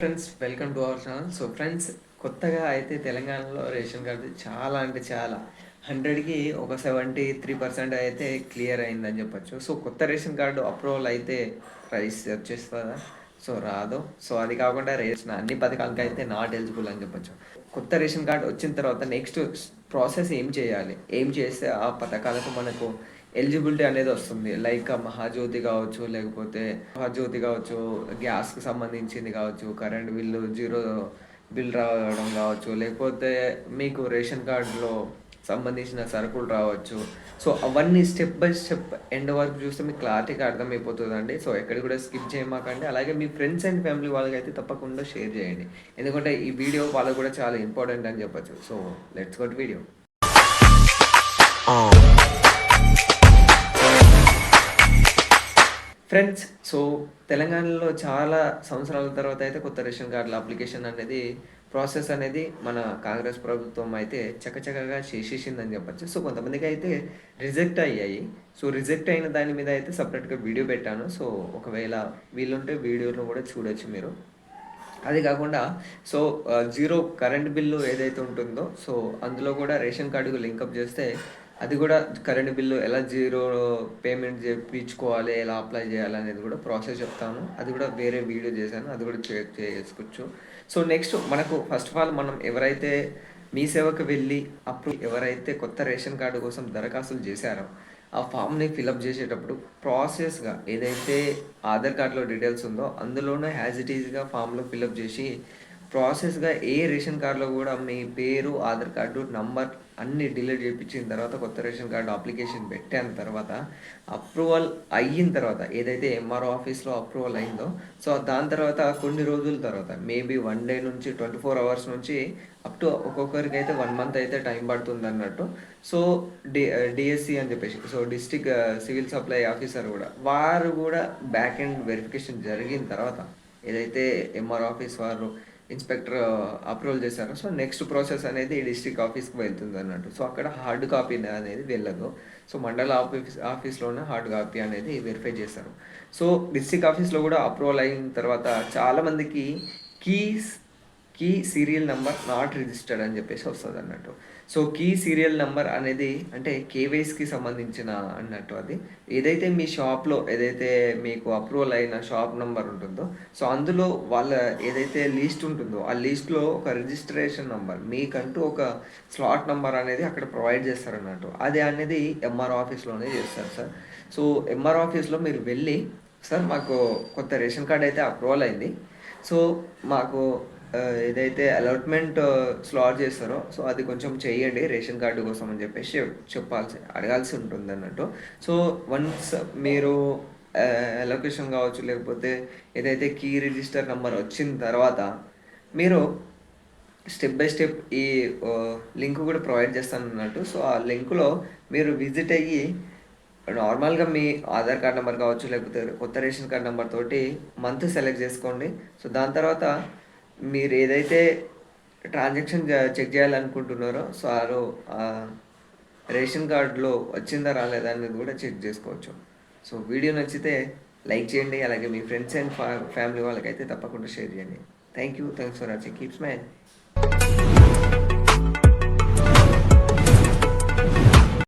Friends, welcome to our channel. So friends, కొత్తగా అయితే తెలంగాణలో రేషన్ కార్డు చాలా అంటే చాలా 100కి ఒక 73% అయితే క్లియర్ అయిందని చెప్పొచ్చు. సో కొత్త రేషన్ కార్డు అప్రూవల్ అయితే ప్రైస్ వచ్చేస్తుందా? సో రాదు. సో అది కాకుండా రేషన్ అన్ని పథకాలకి అయితే నాట్ ఎలిజిబుల్ అని చెప్పొచ్చు. కొత్త రేషన్ కార్డు వచ్చిన తర్వాత నెక్స్ట్ ప్రాసెస్ ఏం చేయాలి, ఏం చేస్తే ఆ పథకాలకు మనకు ఎలిజిబిలిటీ అనేది వస్తుంది. లైక్ మహాజ్యోతి కావచ్చు, లేకపోతే మహాజ్యోతి కావచ్చు, గ్యాస్కి సంబంధించింది కావచ్చు, కరెంట్ బిల్లు జీరో బిల్ రావడం కావచ్చు, లేకపోతే మీకు రేషన్ కార్డులో సంబంధించిన సరుకులు రావచ్చు. సో అవన్నీ స్టెప్ బై స్టెప్ ఎండ్ వరకు చూస్తే మీకు క్లారిటీగా అర్థమైపోతుందండి. సో ఎక్కడ కూడా స్కిప్ చేయమాకండి. అలాగే మీ ఫ్రెండ్స్ అండ్ ఫ్యామిలీ వాళ్ళకైతే తప్పకుండా షేర్ చేయండి, ఎందుకంటే ఈ వీడియో వాళ్ళకు కూడా చాలా ఇంపార్టెంట్ అని చెప్పచ్చు. So let's go to video. Friends, so తెలంగాణలో చాలా సంవత్సరాల తర్వాత అయితే కొత్త రేషన్ కార్డుల అప్లికేషన్ అనేది ప్రాసెస్ అనేది మన కాంగ్రెస్ ప్రభుత్వం అయితే చకచకగా చేసేసిందని చెప్పచ్చు. సో కొంతమందికి అయితే రిజెక్ట్ అయ్యాయి. సో రిజెక్ట్ అయిన దాని మీద అయితే సపరేట్గా వీడియో పెట్టాను. సో ఒకవేళ వీలుంటే వీడియోను కూడా చూడొచ్చు మీరు. అది కాకుండా సో జీరో కరెంట్ బిల్లు ఏదైతే ఉంటుందో, సో అందులో కూడా రేషన్ కార్డుకు లింకప్ చేస్తే అది కూడా కరెంట్ బిల్లు ఎలా జీరో పేమెంట్ చేయించుకోవాలి, ఎలా అప్లై చేయాలి అనేది కూడా ప్రాసెస్ చెప్తాను. అది కూడా వేరే వీడియో చేశాను, అది కూడా చెక్ చేసుకోవచ్చు. సో నెక్స్ట్ మనకు ఫస్ట్ ఆఫ్ ఆల్ మనం ఎవరైతే మీ సేవకు వెళ్ళి అప్పుడు ఎవరైతే కొత్త రేషన్ కార్డు కోసం దరఖాస్తులు చేశారో ఆ ఫామ్ని ఫిలప్ చేసేటప్పుడు ప్రాసెస్గా ఏదైతే ఆధార్ కార్డులో డీటెయిల్స్ ఉందో అందులోనే యాజ్ ఇట్ ఈజ్గా ఫామ్లో ఫిలప్ చేసి ప్రాసెస్గా ఏ రేషన్ కార్డులో కూడా మీ పేరు, ఆధార్ కార్డు, నంబర్ అన్నీ డిలీట్ చేయించిన తర్వాత కొత్త రేషన్ కార్డు అప్లికేషన్ పెట్టిన తర్వాత అప్రూవల్ అయిన తర్వాత ఏదైతే ఎంఆర్ఓ ఆఫీస్లో అప్రూవల్ అయిందో, సో దాని తర్వాత కొన్ని రోజుల తర్వాత మేబీ 1 డే నుంచి 24 అవర్స్ నుంచి అప్ టు ఒక్కొక్కరికి అయితే 1 మంత్ అయితే టైం పడుతుంది అన్నట్టు. సో డిఎస్సి అని చెప్పేసి, so district civil supply officer కూడా వారు కూడా బ్యాక్ ఎండ్ వెరిఫికేషన్ జరిగిన తర్వాత ఏదైతే ఎంఆర్ఓ ఆఫీస్ వారు ఇన్స్పెక్టర్ అప్రూవల్ చేశారు. సో నెక్స్ట్ ప్రాసెస్ అనేది డిస్ట్రిక్ట్ ఆఫీస్కి వెళ్తుంది అన్నట్టు. సో అక్కడ హార్డ్ కాపీ అనేది వెళ్ళదు. సో మండల ఆఫీస్లోనే హార్డ్ కాపీ అనేది వెరిఫై చేస్తారు. సో డిస్ట్రిక్ట్ ఆఫీస్లో కూడా అప్రూవల్ అయిన తర్వాత చాలామందికి key serial number not registered అని చెప్పేసి వస్తుంది అన్నట్టు. సో కీ సీరియల్ నెంబర్ అనేది అంటే కేవైస్కి సంబంధించిన అన్నట్టు. అది ఏదైతే మీ షాప్లో ఏదైతే మీకు అప్రూవల్ అయిన షాప్ నెంబర్ ఉంటుందో, సో అందులో వాళ్ళ ఏదైతే లిస్ట్ ఉంటుందో ఆ లిస్ట్లో ఒక రిజిస్ట్రేషన్ నెంబర్ మీకంటూ ఒక స్లాట్ నెంబర్ అనేది అక్కడ ప్రొవైడ్ చేస్తారన్నట్టు. అది అనేది ఎంఆర్ఓ ఆఫీస్లోనే చేస్తారు సార్. సో ఎంఆర్ఓ ఆఫీస్లో మీరు వెళ్ళి, సార్ మాకు కొత్త రేషన్ కార్డ్ అయితే అప్రూవల్ అయింది, సో మాకు ఏదైతే అలాట్మెంట్ స్లాట్ చేస్తారో సో అది కొంచెం చేయండి రేషన్ కార్డు కోసం అని చెప్పేసి అడగాల్సి ఉంటుంది అన్నట్టు. సో వన్స్ మీరు అలొకేషన్ కావచ్చు, లేకపోతే ఏదైతే కీ రిజిస్టర్ నెంబర్ వచ్చిన తర్వాత మీరు స్టెప్ బై స్టెప్ ఈ లింక్ కూడా ప్రొవైడ్ చేస్తాను అన్నట్టు. సో ఆ లింకులో మీరు విజిట్ అయ్యి నార్మల్గా మీ ఆధార్ కార్డ్ నెంబర్ కావచ్చు, లేకపోతే కొత్త రేషన్ కార్డ్ నెంబర్ తోటి మంత్ సెలెక్ట్ చేసుకోండి. సో దాని తర్వాత మీరు ఏదైతే ట్రాన్సాక్షన్ చెక్ చేయాలనుకుంటున్నారో సో రేషన్ కార్డులో వచ్చిందా రాలేదా అనేది కూడా చెక్ చేసుకోవచ్చు. సో వీడియో నచ్చితే లైక్ చేయండి, అలాగే మీ ఫ్రెండ్స్ అండ్ ఫ్యామిలీ వాళ్ళకైతే తప్పకుండా షేర్ చేయండి. Thanks for watching. Keep smile.